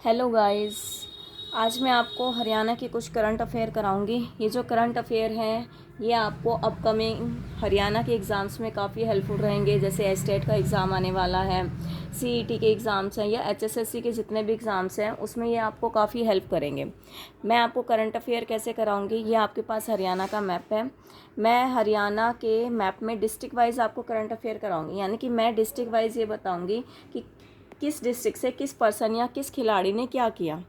Hello guys. आज मैं आपको हरियाणा के कुछ करंट अफेयर कराऊंगी। ये जो करंट अफेयर हैं ये आपको अपकमिंग हरियाणा के एग्ज़ाम्स में काफ़ी हेल्पफुल रहेंगे। जैसे एस्टेट का एग्ज़ाम आने वाला है, सीईटी के एग्ज़ाम्स हैं या एचएसएससी के जितने भी एग्ज़ाम्स हैं उसमें ये आपको काफ़ी हेल्प करेंगे। मैं आपको करंट अफेयर कैसे कराऊंगी, ये आपके पास हरियाणा का मैप है। मैं हरियाणा के मैप में डिस्ट्रिक्ट वाइज आपको करंट अफेयर कराऊंगी, यानी कि मैं डिस्ट्रिक्ट वाइज ये बताऊंगी कि किस डिस्ट्रिक्ट से किस पर्सन या किस खिलाड़ी ने क्या किया।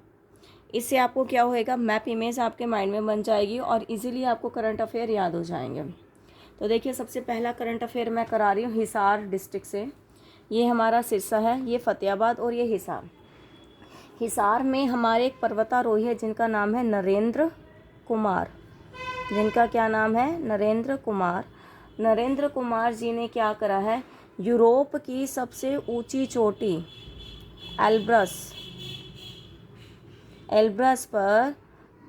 इससे आपको क्या होएगा, मैप इमेज आपके माइंड में बन जाएगी और इजीली आपको करंट अफेयर याद हो जाएंगे। तो देखिए, सबसे पहला करंट अफेयर मैं करा रही हूँ हिसार डिस्ट्रिक्ट से। ये हमारा सिरसा है, ये फतेहाबाद और ये हिसार। हिसार में हमारे एक पर्वतारोही है जिनका नाम है नरेंद्र कुमार। जिनका क्या नाम है? नरेंद्र कुमार। नरेंद्र कुमार जी ने क्या करा है, यूरोप की सबसे ऊंची चोटी एल्ब्रस पर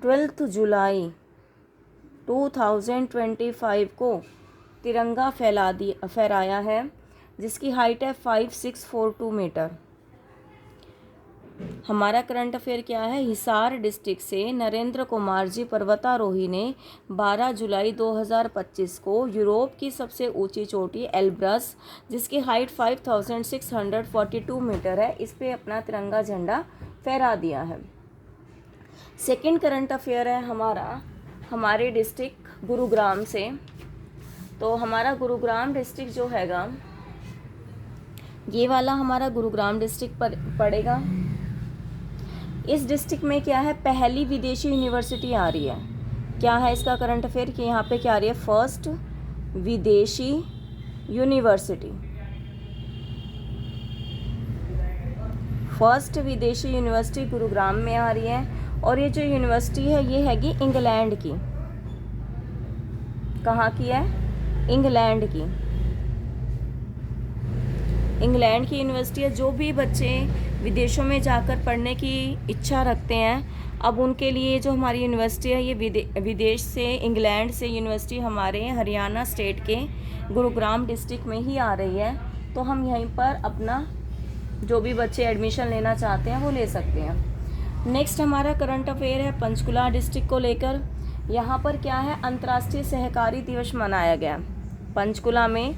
12 जुलाई 2025 को तिरंगा फहराया है, जिसकी हाइट है 5642 मीटर। हमारा करंट अफेयर क्या है, हिसार डिस्ट्रिक्ट से नरेंद्र कुमार जी पर्वतारोही ने 12 जुलाई 2025 को यूरोप की सबसे ऊंची चोटी एल्ब्रस, जिसकी हाइट 5642 मीटर है, इस पे अपना तिरंगा झंडा फहरा दिया है। सेकंड करंट अफेयर है हमारा हमारे डिस्ट्रिक्ट गुरुग्राम से। तो हमारा गुरुग्राम डिस्ट्रिक्ट जो हैगा, ये वाला हमारा गुरुग्राम डिस्ट्रिक्ट पर पड़ेगा। इस डिस्ट्रिक्ट में क्या है, पहली विदेशी यूनिवर्सिटी आ रही है। क्या है इसका करंट अफेयर कि यहाँ पे क्या आ रही है, फर्स्ट विदेशी यूनिवर्सिटी। फर्स्ट विदेशी यूनिवर्सिटी गुरुग्राम में आ रही है। और ये जो यूनिवर्सिटी है ये हैगी इंग्लैंड की। कहाँ की है? इंग्लैंड की। इंग्लैंड की यूनिवर्सिटी है। जो भी बच्चे विदेशों में जाकर पढ़ने की इच्छा रखते हैं, अब उनके लिए जो हमारी यूनिवर्सिटी है ये विदेश से, इंग्लैंड से यूनिवर्सिटी हमारे हरियाणा स्टेट के गुरुग्राम डिस्ट्रिक्ट में ही आ रही है। तो हम यहीं पर अपना जो भी बच्चे एडमिशन लेना चाहते हैं वो ले सकते हैं। नेक्स्ट हमारा करंट अफेयर है पंचकुला डिस्ट्रिक्ट को लेकर। यहाँ पर क्या है, अंतर्राष्ट्रीय सहकारी दिवस मनाया गया। पंचकुला में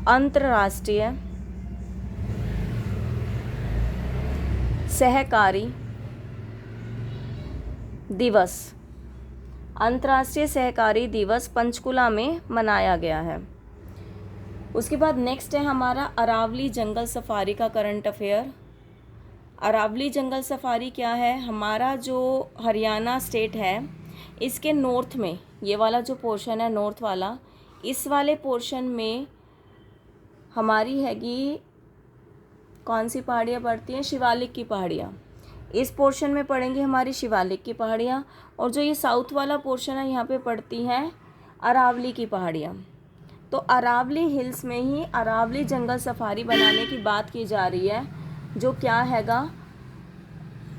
अंतर्राष्ट्रीय सहकारी दिवस, अंतर्राष्ट्रीय सहकारी दिवस पंचकुला में मनाया गया है। उसके बाद नेक्स्ट है हमारा अरावली जंगल सफारी का करंट अफेयर। अरावली जंगल सफारी क्या है, हमारा जो हरियाणा स्टेट है इसके नॉर्थ में, ये वाला जो पोर्शन है नॉर्थ वाला, इस वाले पोर्शन में हमारी हैगी कौन सी पहाड़ियाँ पड़ती हैं, शिवालिक की पहाड़ियाँ। इस पोर्शन में पड़ेंगी हमारी शिवालिक की पहाड़ियाँ। और जो ये साउथ वाला पोर्शन है यहाँ पे पड़ती हैं अरावली की पहाड़ियाँ। तो अरावली हिल्स में ही अरावली जंगल सफारी बनाने की बात की जा रही है, जो क्या हैगा,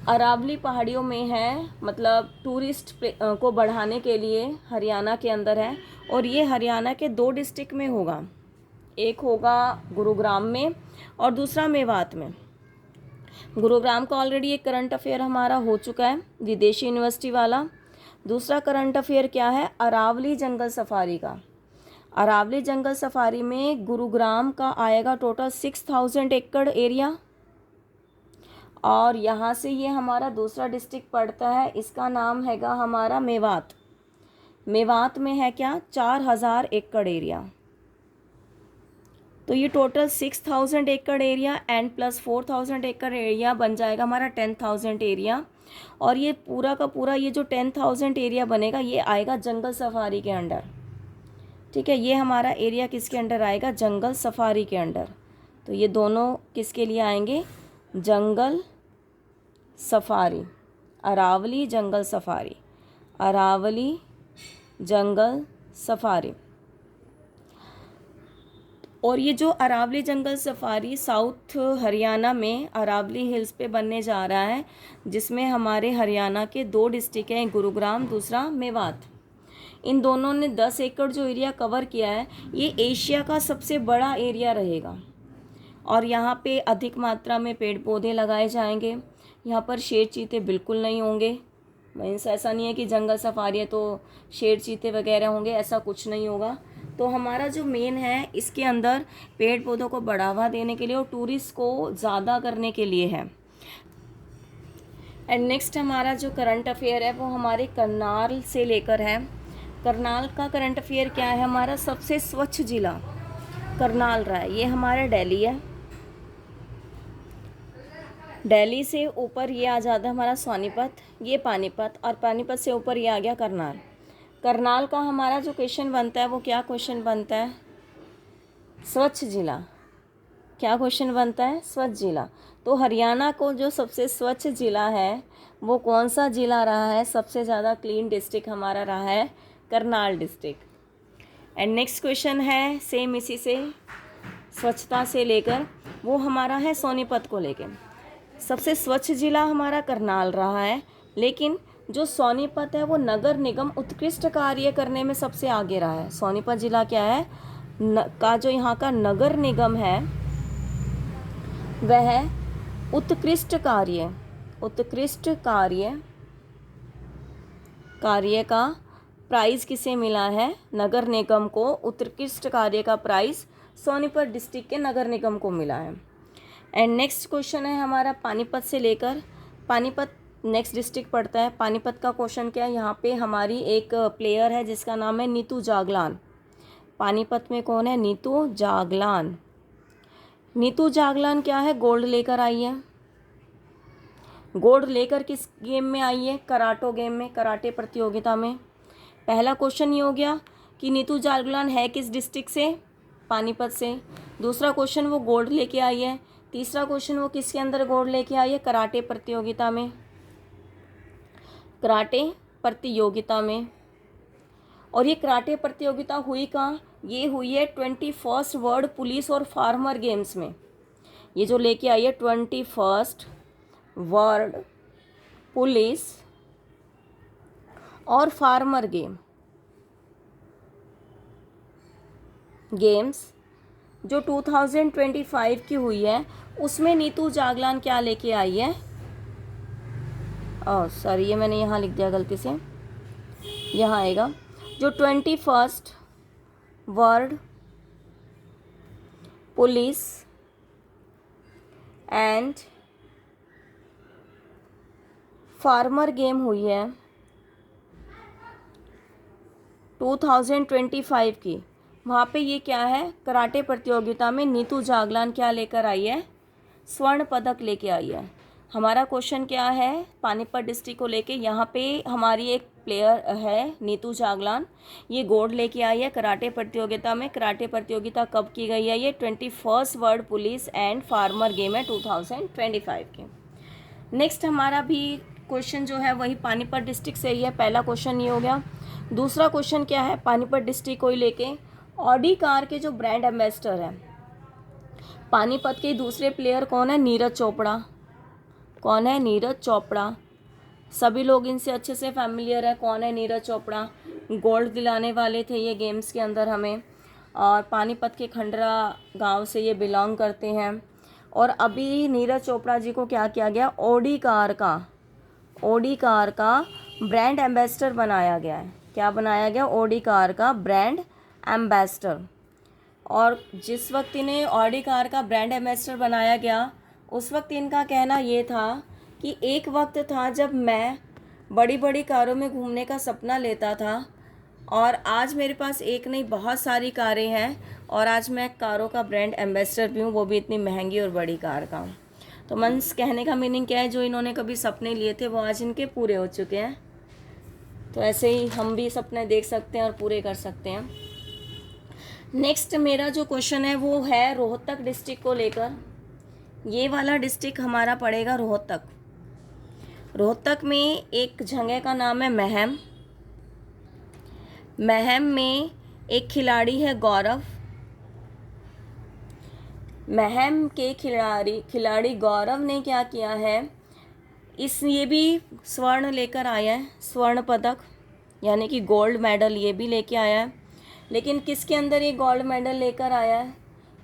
अरावली पहाड़ियों में है, मतलब टूरिस्ट को बढ़ाने के लिए हरियाणा के अंदर है। और ये हरियाणा के 2 डिस्ट्रिक्ट में होगा, एक होगा गुरुग्राम में और दूसरा मेवात में। गुरुग्राम का ऑलरेडी एक करंट अफेयर हमारा हो चुका है, विदेशी यूनिवर्सिटी वाला। दूसरा करंट अफेयर क्या है, अरावली जंगल सफारी का। अरावली जंगल सफारी में गुरुग्राम का आएगा टोटल 6000 एकड़ एरिया। और यहाँ से ये हमारा दूसरा डिस्ट्रिक्ट पड़ता है, इसका नाम हैगा हमारा मेवात। मेवात में है क्या, 4000 एकड़ एरिया। तो ये टोटल 6000 एकड़ एरिया एंड प्लस 4000 एकड़ एरिया बन जाएगा हमारा 10,000 एरिया। और ये पूरा का पूरा ये जो 10,000 एरिया बनेगा ये आएगा जंगल सफारी के अंडर। ठीक है, ये हमारा एरिया किसके अंडर आएगा, जंगल सफारी के अंडर। तो ये दोनों किसके लिए आएंगे, जंगल सफारी, अरावली जंगल सफारी, अरावली जंगल सफारी। और ये जो अरावली जंगल सफारी साउथ हरियाणा में अरावली हिल्स पे बनने जा रहा है, जिसमें हमारे हरियाणा के 2 डिस्ट्रिक्ट हैं, गुरुग्राम दूसरा मेवात। इन दोनों ने 10 एकड़ जो एरिया कवर किया है, ये एशिया का सबसे बड़ा एरिया रहेगा। और यहाँ पे अधिक मात्रा में पेड़ पौधे लगाए जाएंगे। यहाँ पर शेर चीते बिल्कुल नहीं होंगे। मीन्स ऐसा नहीं है कि जंगल सफारी है तो शेर चीते वगैरह होंगे, ऐसा कुछ नहीं होगा। तो हमारा जो मेन है इसके अंदर पेड़ पौधों को बढ़ावा देने के लिए और टूरिस्ट को ज़्यादा करने के लिए है। एंड नेक्स्ट हमारा जो करंट अफेयर है वो हमारे करनाल से लेकर है। करनाल का करंट अफेयर क्या है, हमारा सबसे स्वच्छ जिला करनाल रहा है। ये हमारा दिल्ली है, दिल्ली से ऊपर ये आ जाता है हमारा सोनीपत, ये पानीपत, और पानीपत से ऊपर ये आ गया करनाल। करनाल का हमारा जो क्वेश्चन बनता है वो क्या क्वेश्चन बनता है, स्वच्छ जिला। क्या क्वेश्चन बनता है, स्वच्छ जिला। तो हरियाणा को जो सबसे स्वच्छ जिला है वो कौन सा जिला रहा है, सबसे ज़्यादा क्लीन डिस्ट्रिक्ट हमारा रहा है Karnal district. And next question है सेम इसी से स्वच्छता से लेकर, वो हमारा है सोनीपत को लेकर। सबसे स्वच्छ जिला हमारा करनाल रहा है, लेकिन जो सोनीपत है वो नगर निगम उत्कृष्ट कार्य करने में सबसे आगे रहा है। सोनीपत जिला क्या है का जो यहाँ का नगर निगम है वह उत्कृष्ट कार्य का प्राइज़ किसे मिला है, नगर निगम को उत्कृष्ट कार्य का प्राइज़ सोनीपत डिस्ट्रिक्ट के नगर निगम को मिला है। एंड नेक्स्ट क्वेश्चन है हमारा पानीपत से लेकर, पानीपत नेक्स्ट डिस्ट्रिक्ट पड़ता है। पानीपत का क्वेश्चन क्या है, यहाँ पे हमारी एक प्लेयर है जिसका नाम है नीतू जागलान। पानीपत में कौन है, नीतू जागलान। नीतू जागलान क्या है, गोल्ड लेकर आई है। गोल्ड लेकर किस गेम में आई है, कराटो गेम में, कराटे प्रतियोगिता में। पहला क्वेश्चन ये हो गया कि नीतू जागलान है किस डिस्ट्रिक्ट से, पानीपत से। दूसरा क्वेश्चन वो गोल्ड लेके आई है। तीसरा क्वेश्चन वो किसके अंदर गोल्ड लेके आई है, कराटे प्रतियोगिता में, कराटे प्रतियोगिता में। और ये कराटे प्रतियोगिता हुई कहाँ, ये हुई है 21st वर्ल्ड पुलिस और फार्मर गेम्स में। ये जो लेके आई है 21st वर्ल्ड पुलिस और फार्मर गेम्स जो 2025 की हुई है, उसमें नीतू जागलान क्या लेके आई है, सॉरी ये मैंने यहाँ लिख दिया गलती से, यहाँ आएगा जो 21st world police and farmer game हुई है 2025 की, वहाँ पे ये क्या है, कराटे प्रतियोगिता में नीतू जागलान क्या लेकर आई है, स्वर्ण पदक लेके आई है। हमारा क्वेश्चन क्या है, पानीपत डिस्ट्रिक्ट को लेके, यहाँ पे हमारी एक प्लेयर है नीतू जागलान, ये गोल्ड लेके आई है कराटे प्रतियोगिता में। कराटे प्रतियोगिता कब की गई है, ये 21st world police and farmer game है 2025 की। नेक्स्ट हमारा भी क्वेश्चन जो है वही पानीपत डिस्ट्रिक्ट से ही है। पहला क्वेश्चन ये हो गया। दूसरा क्वेश्चन क्या है, पानीपत डिस्ट्रिक्ट को ही लेके, ऑडी कार के जो ब्रांड एम्बेसडर है पानीपत के दूसरे प्लेयर कौन है, नीरज चोपड़ा। कौन है, नीरज चोपड़ा। सभी लोग इनसे अच्छे से फैमिलियर है। कौन है, नीरज चोपड़ा। गोल्ड दिलाने वाले थे ये गेम्स के अंदर हमें, और पानीपत के खंडरा गांव से ये बिलोंग करते हैं। और अभी नीरज चोपड़ा जी को क्या किया गया, ऑडी कार का ब्रांड एम्बेसडर बनाया गया है। क्या बनाया गया, ऑडी कार का ब्रांड एम्बेसडर। और जिस वक्त इन्हें ऑडी कार का ब्रांड एम्बेसडर बनाया गया, उस वक्त इनका कहना ये था कि एक वक्त था जब मैं बड़ी बड़ी कारों में घूमने का सपना लेता था, और आज मेरे पास एक नहीं बहुत सारी कारें हैं, और आज मैं कारों का ब्रांड एम्बेसडर भी हूँ, वो भी इतनी महंगी और बड़ी कार का। तो मीन्स कहने का मीनिंग क्या है, जो इन्होंने कभी सपने लिए थे वो आज इनके पूरे हो चुके हैं। तो ऐसे ही हम भी सपने देख सकते हैं और पूरे कर सकते हैं। नेक्स्ट मेरा जो क्वेश्चन है वो है रोहतक डिस्ट्रिक्ट को लेकर। ये वाला डिस्ट्रिक्ट हमारा पड़ेगा रोहतक। रोहतक में एक जगह का नाम है महम। महम में एक खिलाड़ी है गौरव। महम के खिलाड़ी गौरव ने क्या किया है, ये भी स्वर्ण लेकर आया है, स्वर्ण पदक यानी कि गोल्ड मेडल ये भी लेके आया है। लेकिन किसके अंदर ये गोल्ड मेडल लेकर आया है,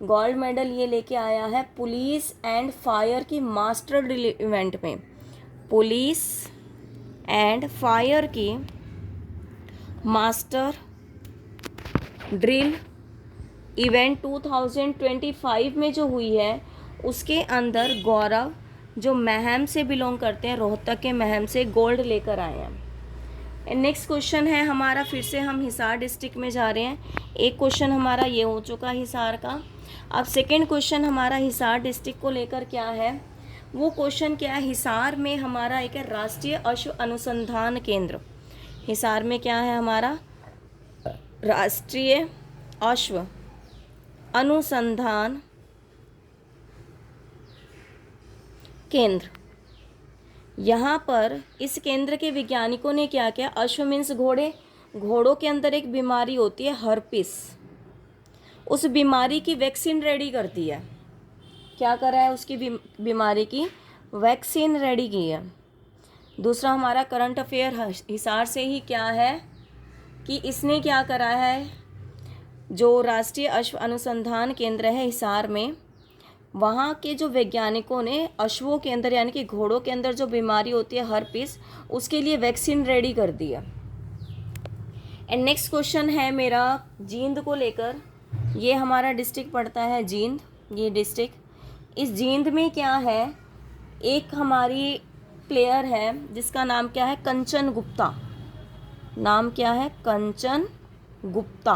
गोल्ड मेडल ये लेके आया है पुलिस एंड फायर की मास्टर ड्रिल इवेंट में। पुलिस एंड फायर की मास्टर ड्रिल इवेंट 2025 में जो हुई है उसके अंदर गौरव जो महम से बिलोंग करते हैं, रोहतक के महम से गोल्ड लेकर आए हैं। नेक्स्ट क्वेश्चन है हमारा, फिर से हम हिसार डिस्ट्रिक्ट में जा रहे हैं। एक क्वेश्चन हमारा ये हो चुका हिसार का। अब सेकेंड क्वेश्चन हमारा हिसार डिस्ट्रिक्ट को लेकर क्या है, वो क्वेश्चन क्या है, हिसार में हमारा एक है राष्ट्रीय अश्व अनुसंधान केंद्र। हिसार में क्या है हमारा राष्ट्रीय अश्व अनुसंधान केंद्र। यहाँ पर इस केंद्र के वैज्ञानिकों ने क्या किया, अश्व मीन्स घोड़े, घोड़ों के अंदर एक बीमारी होती है हर्पिस, उस बीमारी की वैक्सीन रेडी कर दी है। क्या करा है, उसकी बीमारी की वैक्सीन रेडी की है। दूसरा हमारा करंट अफेयर हिसार से ही क्या है कि इसने क्या करा है, जो राष्ट्रीय अश्व अनुसंधान केंद्र है हिसार में, वहाँ के जो वैज्ञानिकों ने अश्वों के अंदर यानी कि घोड़ों के अंदर जो बीमारी होती है हर्पिस, उसके लिए वैक्सीन रेडी कर दी है। एंड नेक्स्ट क्वेश्चन है मेरा जींद को लेकर। ये हमारा डिस्ट्रिक्ट पड़ता है जींद, ये डिस्ट्रिक्ट। इस जींद में क्या है, एक हमारी प्लेयर है जिसका नाम क्या है, कंचन गुप्ता। नाम क्या है, कंचन गुप्ता।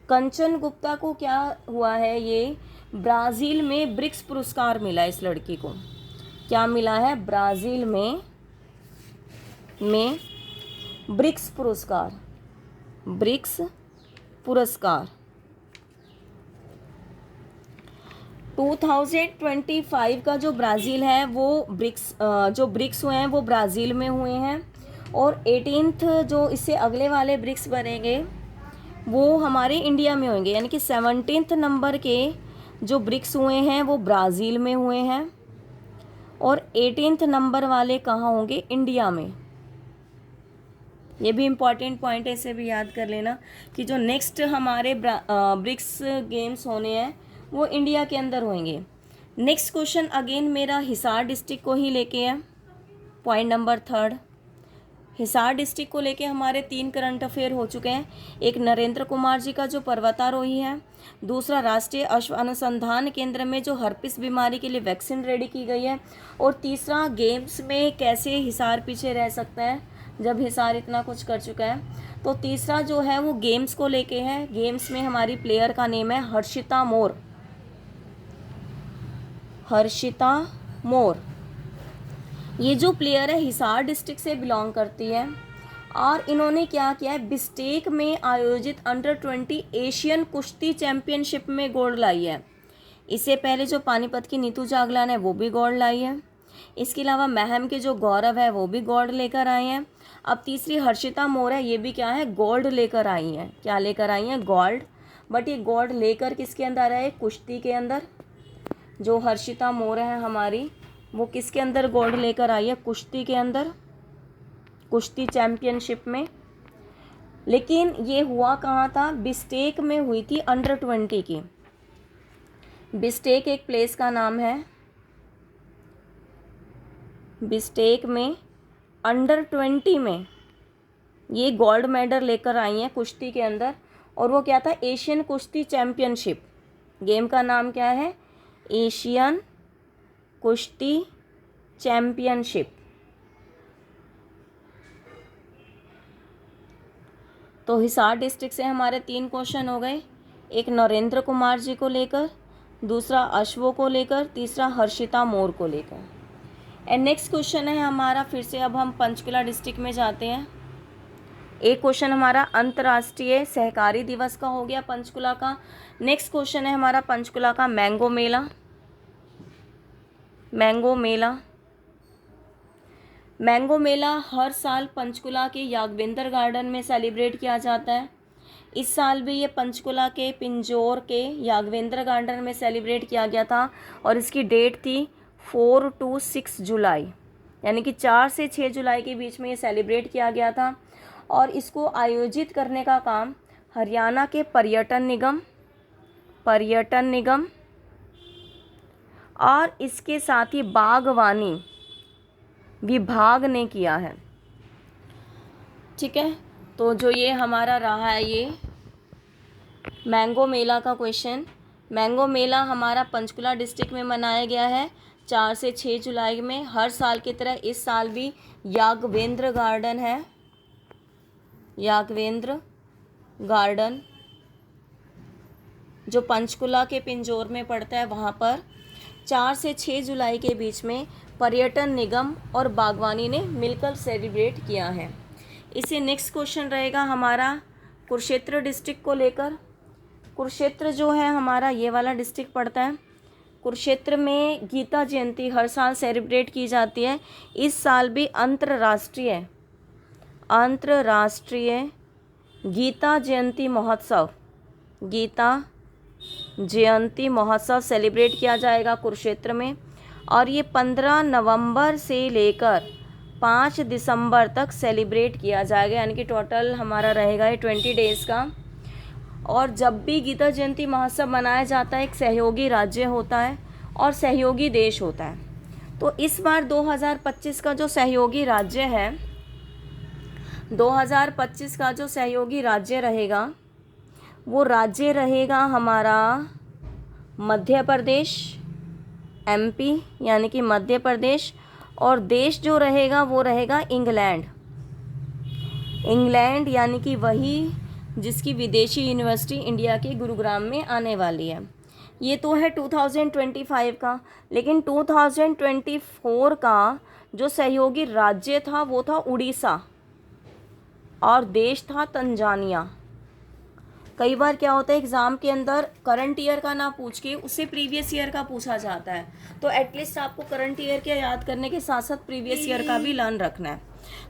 कंचन गुप्ता को क्या हुआ है, ये ब्राज़ील में ब्रिक्स पुरस्कार मिला इस लड़की को। क्या मिला है, ब्राज़ील में ब्रिक्स पुरस्कार, ब्रिक्स पुरस्कार 2025 का जो ब्राज़ील है वो जो ब्रिक्स हुए हैं वो ब्राज़ील में हुए हैं, और 18th जो इससे अगले वाले ब्रिक्स बनेंगे वो हमारे इंडिया में होंगे, यानी कि 17th नंबर के जो ब्रिक्स हुए हैं वो ब्राज़ील में हुए हैं, और 18th नंबर वाले कहाँ होंगे, इंडिया में। ये भी इम्पॉर्टेंट पॉइंट है, इसे भी याद कर लेना कि जो नेक्स्ट हमारे ब्रिक्स गेम्स होने हैं वो इंडिया के अंदर होंगे। नेक्स्ट क्वेश्चन अगेन मेरा हिसार डिस्ट्रिक्ट को ही लेके है। पॉइंट नंबर 3, हिसार डिस्ट्रिक्ट को लेके हमारे 3 करंट अफेयर हो चुके हैं। एक नरेंद्र कुमार जी का जो पर्वतारोही है, दूसरा राष्ट्रीय अश्व अनुसंधान केंद्र में जो हर्पिस बीमारी के लिए वैक्सीन रेडी की गई है, और तीसरा गेम्स में कैसे हिसार पीछे रह सकता है जब हिसार इतना कुछ कर चुका है। तो तीसरा जो है वो गेम्स को लेके है। गेम्स में हमारी प्लेयर का नेम है हर्षिता मोर। हर्षिता मोर ये जो प्लेयर है हिसार डिस्ट्रिक्ट से बिलोंग करती है, और इन्होंने क्या किया है, बिस्टेक में आयोजित अंडर-20 एशियन कुश्ती चैंपियनशिप में गोल्ड लाई है। इससे पहले जो पानीपत की नीतू जागलान है वो भी गोल्ड लाई है। इसके अलावा महम के जो गौरव है वो भी गोल्ड लेकर आए हैं। अब तीसरी हर्षिता मोर है, ये भी क्या है, गोल्ड लेकर आई हैं। क्या लेकर आई हैं, गोल्ड। बट ये गोल्ड लेकर किसके अंदर है, कुश्ती के अंदर। जो हर्षिता मोर है हमारी, वो किसके अंदर गोल्ड लेकर आई है, कुश्ती के अंदर, कुश्ती चैंपियनशिप में। लेकिन ये हुआ कहाँ था, बिस्टेक में हुई थी अंडर-20 की। बिस्टेक एक प्लेस का नाम है। बिस्टेक में अंडर-20 में ये गोल्ड मेडल लेकर आई हैं कुश्ती के अंदर, और वो क्या था, एशियन कुश्ती चैंपियनशिप। गेम का नाम क्या है, एशियन कुश्ती चैंपियनशिप। तो हिसार डिस्ट्रिक्ट से हमारे 3 क्वेश्चन हो गए। एक नरेंद्र कुमार जी को लेकर, दूसरा अश्वों को लेकर, तीसरा हर्षिता मोर को लेकर। एंड नेक्स्ट क्वेश्चन है हमारा, फिर से अब हम पंचकुला डिस्ट्रिक्ट में जाते हैं। एक क्वेश्चन हमारा अंतर्राष्ट्रीय सहकारी दिवस का हो गया पंचकुला का। नेक्स्ट क्वेश्चन है हमारा पंचकुला का मैंगो मेला। मैंगो मेला, मैंगो मेला हर साल पंचकुला के यागवेंद्र गार्डन में सेलिब्रेट किया जाता है। इस साल भी ये पंचकुला के पिंजौर के यागवेंद्र गार्डन में सेलिब्रेट किया गया था, और इसकी डेट थी 4 to 6 जुलाई, यानी कि 4 से 6 जुलाई के बीच में ये सेलिब्रेट किया गया था। और इसको आयोजित करने का काम हरियाणा के पर्यटन निगम और इसके साथ ही बागवानी विभाग ने किया है। ठीक है, तो जो ये हमारा रहा है ये मैंगो मेला का क्वेश्चन। मैंगो मेला हमारा पंचकुला डिस्ट्रिक्ट में मनाया गया है 4 से 6 जुलाई में। हर साल की तरह इस साल भी यागवेंद्र गार्डन है, यागवेंद्र गार्डन जो पंचकुला के पिंजौर में पड़ता है, वहाँ पर 4 से 6 जुलाई के बीच में पर्यटन निगम और बागवानी ने मिलकर सेलिब्रेट किया है। इसे नेक्स्ट क्वेश्चन रहेगा हमारा कुरुक्षेत्र डिस्ट्रिक्ट को लेकर। कुरुक्षेत्र जो है हमारा ये वाला डिस्ट्रिक्ट पड़ता है। कुरुक्षेत्र में गीता जयंती हर साल सेलिब्रेट की जाती है। इस साल भी अंतर्राष्ट्रीय गीता जयंती महोत्सव, गीता जयंती महोत्सव सेलिब्रेट किया जाएगा कुरुक्षेत्र में। और ये 15 नवंबर से लेकर 5 दिसंबर तक सेलिब्रेट किया जाएगा, यानी कि टोटल हमारा रहेगा ये 20 डेज़ का। और जब भी गीता जयंती महोत्सव मनाया जाता है एक सहयोगी राज्य होता है और सहयोगी देश होता है। तो इस बार 2025 का जो सहयोगी राज्य है, 2025 का जो सहयोगी राज्य रहेगा वो राज्य रहेगा हमारा मध्य प्रदेश, MP यानी कि मध्य प्रदेश। और देश जो रहेगा वो रहेगा इंग्लैंड, यानी कि वही जिसकी विदेशी यूनिवर्सिटी इंडिया के गुरुग्राम में आने वाली है। ये तो है 2025 का, लेकिन 2024 का जो सहयोगी राज्य था वो था उड़ीसा और देश था तंजानिया। कई बार क्या होता है एग्ज़ाम के अंदर करंट ईयर का ना पूछ के उससे प्रीवियस ईयर का पूछा जाता है, तो एटलीस्ट आपको करंट ईयर के याद करने के साथ साथ प्रीवियस ईयर का भी लर्न रखना है।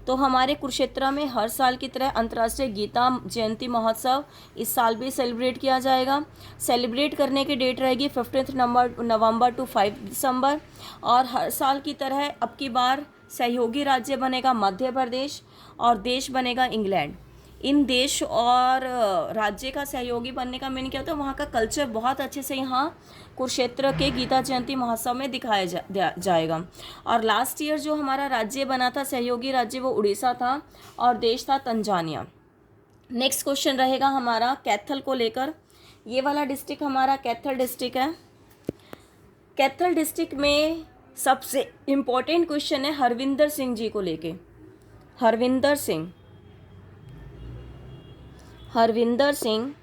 तो हमारे कुरुक्षेत्र में हर साल की तरह अंतर्राष्ट्रीय गीता जयंती महोत्सव इस साल भी सेलिब्रेट किया जाएगा। सेलिब्रेट करने की डेट रहेगी 15 नवंबर टू 5 दिसंबर। और हर साल की तरह अब की बार सहयोगी राज्य बनेगा मध्य प्रदेश और देश बनेगा इंग्लैंड। इन देश और राज्य का सहयोगी बनने का मीनिंग क्या होता है, वहाँ का कल्चर बहुत अच्छे से यहाँ कुरुक्षेत्र के गीता जयंती महोत्सव में दिखाया जाएगा। और लास्ट ईयर जो हमारा राज्य बना था सहयोगी राज्य वो उड़ीसा था और देश था तंजानिया। नेक्स्ट क्वेश्चन रहेगा हमारा कैथल को लेकर। ये वाला डिस्ट्रिक्ट हमारा कैथल डिस्ट्रिक्ट है। कैथल डिस्ट्रिक्ट में सबसे इम्पोर्टेंट क्वेश्चन है हरविंदर सिंह जी को लेके। हरविंदर सिंह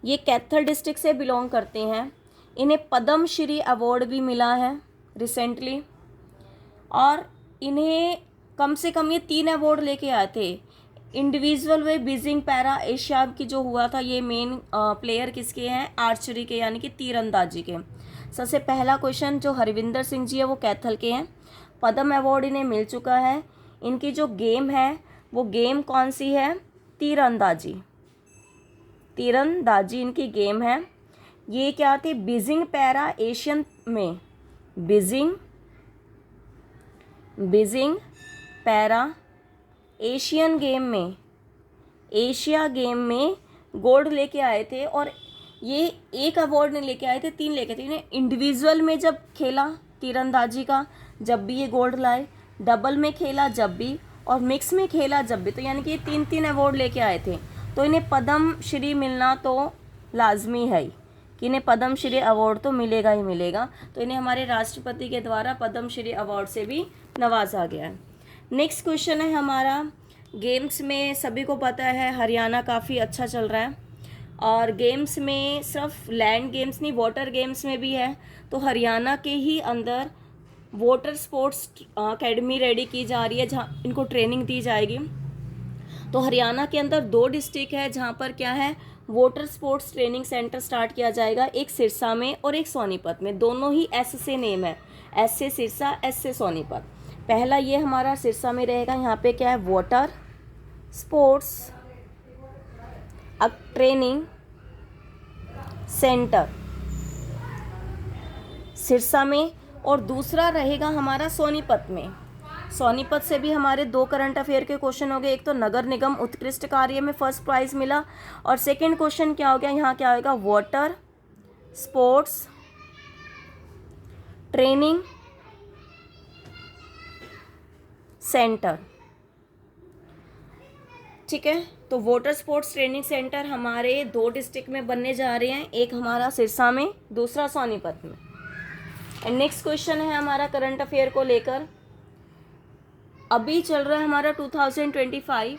ये कैथल डिस्ट्रिक्ट से बिलोंग करते हैं। इन्हें पद्म श्री अवार्ड भी मिला है रिसेंटली। और इन्हें कम से कम ये 3 अवार्ड लेके आए थे। इंडिविजुअल वे बीजिंग पैरा एशिया की जो हुआ था, ये मेन प्लेयर किसके हैं, आर्चरी के यानी कि तीरंदाजी के। सबसे पहला क्वेश्चन जो हरविंदर सिंह जी है वो कैथल के हैं। पद्म अवार्ड इन्हें मिल चुका है। इनकी जो गेम है वो गेम कौन सी है, तीरंदाजी इनकी गेम है। ये क्या थे, बीजिंग पैरा एशियन में, बीजिंग पैरा एशियन गेम में, एशिया गेम में गोल्ड लेके आए थे। और ये एक अवार्ड नहीं लेके आए थे, 3 लेके थे। इन्हें इंडिविजुअल में जब खेला तीरंदाजी का जब भी ये गोल्ड लाए, डबल में खेला जब भी, और मिक्स में खेला जब भी, तो यानी कि ये 3 अवार्ड लेके आए थे। तो इन्हें पद्म श्री मिलना तो लाजमी है कि इन्हें पद्म श्री अवार्ड तो मिलेगा ही मिलेगा। तो इन्हें हमारे राष्ट्रपति के द्वारा पद्म श्री अवार्ड से भी नवाजा गया है। नेक्स्ट क्वेश्चन है हमारा गेम्स में। सभी को पता है हरियाणा काफ़ी अच्छा चल रहा है और गेम्स में सिर्फ लैंड गेम्स नहीं वाटर गेम्स में भी है। तो हरियाणा के ही अंदर वाटर स्पोर्ट्स अकेडमी रेडी की जा रही है जहाँ इनको ट्रेनिंग दी जाएगी। तो हरियाणा के अंदर 2 डिस्ट्रिक्ट है जहाँ पर क्या है water sports training centre start किया जाएगा, एक सिरसा में और एक सोनीपत में। दोनों ही एस से नेम है, एस से सिरसा, एस से सोनीपत। पहला ये हमारा सिरसा में रहेगा। यहाँ पे क्या है water sports training centre Sirsa में, और दूसरा रहेगा हमारा सोनीपत में। सोनीपत से भी हमारे 2 करंट अफेयर के क्वेश्चन हो गए। एक तो नगर निगम उत्कृष्ट कार्य में फर्स्ट प्राइज मिला, और सेकंड क्वेश्चन क्या हो गया, यहाँ क्या होगा वाटर स्पोर्ट्स ट्रेनिंग सेंटर। ठीक है, तो वाटर स्पोर्ट्स ट्रेनिंग सेंटर हमारे 2 डिस्ट्रिक्ट में बनने जा रहे हैं, एक हमारा सिरसा में, दूसरा सोनीपत में। एंड नेक्स्ट क्वेश्चन है हमारा करंट अफेयर को लेकर। अभी चल रहा है हमारा 2025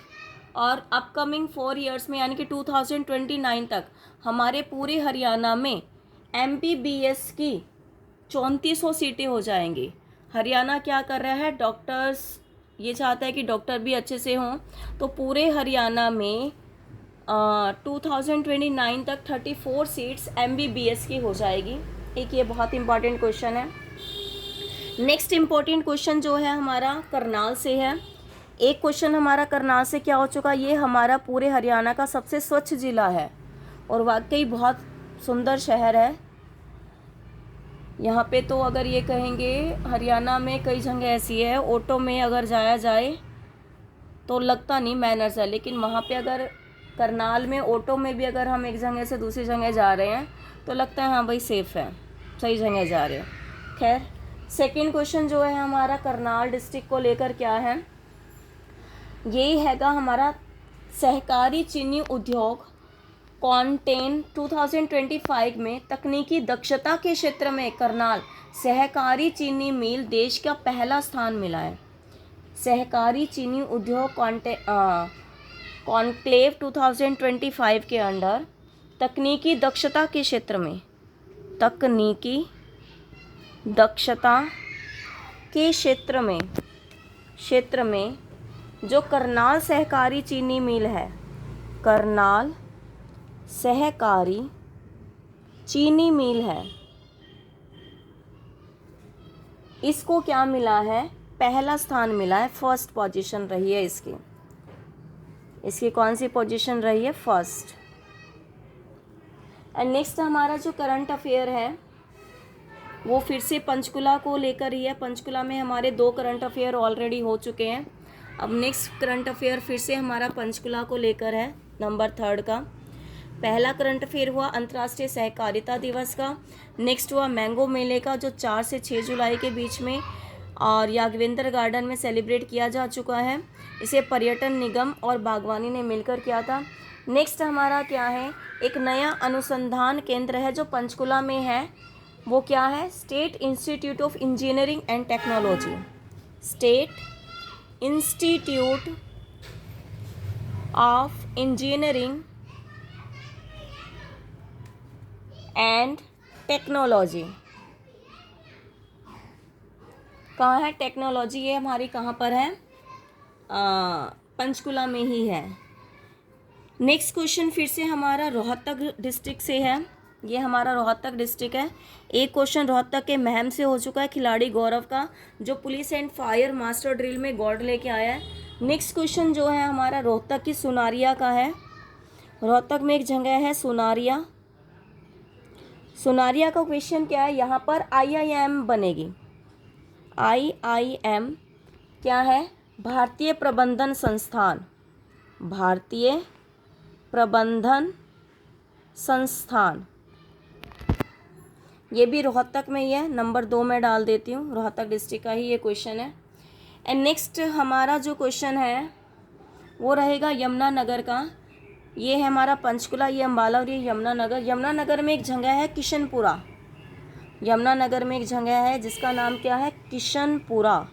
और अपकमिंग 4 ईयर्स में यानी कि 2029 तक हमारे पूरे हरियाणा में MBBS की 3400 सीटें हो जाएंगी। हरियाणा क्या कर रहा है, डॉक्टर्स ये चाहता है कि डॉक्टर भी अच्छे से हों, तो पूरे हरियाणा में 2029 तक 34 सीट्स MBBS की हो जाएगी। एक ये बहुत इंपॉर्टेंट क्वेश्चन है। नेक्स्ट इम्पॉर्टेंट क्वेश्चन जो है हमारा करनाल से है। एक क्वेश्चन हमारा करनाल से क्या हो चुका, ये हमारा पूरे हरियाणा का सबसे स्वच्छ ज़िला है और वाकई बहुत सुंदर शहर है। यहाँ पे तो अगर ये कहेंगे हरियाणा में कई जगह ऐसी है, ऑटो में अगर जाया जाए तो लगता नहीं मैनर्स है, लेकिन वहाँ पे अगर करनाल में ऑटो में भी अगर हम एक जगह से दूसरी जगह जा रहे हैं तो लगता है हाँ भाई सेफ़ है, सही जगह जा रहे हैं। खैर, सेकंड क्वेश्चन जो है हमारा करनाल डिस्ट्रिक्ट को लेकर क्या है, यही हैगा हमारा सहकारी चीनी उद्योग कॉन्टेन 2025 में तकनीकी दक्षता के क्षेत्र में करनाल सहकारी चीनी मिल देश का पहला स्थान मिला है। सहकारी चीनी उद्योग कॉन्क्लेव 2025 के अंडर तकनीकी दक्षता के क्षेत्र में, तकनीकी दक्षता के क्षेत्र में जो करनाल सहकारी चीनी मिल है, करनाल सहकारी चीनी मिल है, इसको क्या मिला है, पहला स्थान मिला है, फर्स्ट पोजीशन रही है इसकी कौन सी पोजीशन रही है, फर्स्ट। एंड नेक्स्ट हमारा जो करंट अफेयर है वो फिर से पंचकुला को लेकर ही है। पंचकुला में हमारे 2 करंट अफेयर ऑलरेडी हो चुके हैं। अब नेक्स्ट करंट अफेयर फिर से हमारा पंचकुला को लेकर है, नंबर 3 का। पहला करंट अफेयर हुआ अंतर्राष्ट्रीय सहकारिता दिवस का। नेक्स्ट हुआ मैंगो मेले का जो 4 से 6 जुलाई के बीच में और यादवेंद्र गार्डन में सेलिब्रेट किया जा चुका है। इसे पर्यटन निगम और बागवानी ने मिलकर किया था। नेक्स्ट हमारा क्या है, एक नया अनुसंधान केंद्र है जो पंचकुला में है, वो क्या है, state institute of engineering and technology. State institute of engineering and technology. कहाँ है टेक्नोलॉजी, ये हमारी कहाँ पर है, पंचकुला में ही है। नेक्स्ट क्वेश्चन फिर से हमारा रोहतक डिस्ट्रिक्ट से है, ये हमारा रोहतक डिस्ट्रिक्ट है। एक क्वेश्चन रोहतक के महम से हो चुका है, खिलाड़ी गौरव का, जो police and fire master drill में गोल्ड लेके आया है। नेक्स्ट क्वेश्चन जो है हमारा रोहतक की सुनारिया का है। रोहतक में एक जगह है सुनारिया। सुनारिया का क्वेश्चन क्या है, यहाँ पर IIM बनेगी। IIM क्या है, भारतीय प्रबंधन संस्थान, भारतीय प्रबंधन संस्थान। ये भी रोहतक में ही है, नंबर 2 में डाल देती हूँ, रोहतक डिस्ट्रिक्ट का ही ये क्वेश्चन है। एंड नेक्स्ट हमारा जो क्वेश्चन है वो रहेगा यमुनानगर का। ये है हमारा पंचकुला, ये अम्बाला और ये यमुनानगर। यमुनानगर में एक जगह है किशनपुरा, यमुनानगर में एक जगह है जिसका नाम क्या है, किशनपुरा।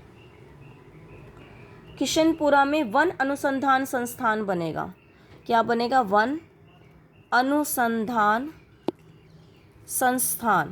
किशनपुरा में वन अनुसंधान संस्थान बनेगा। क्या बनेगा, वन अनुसंधान संस्थान।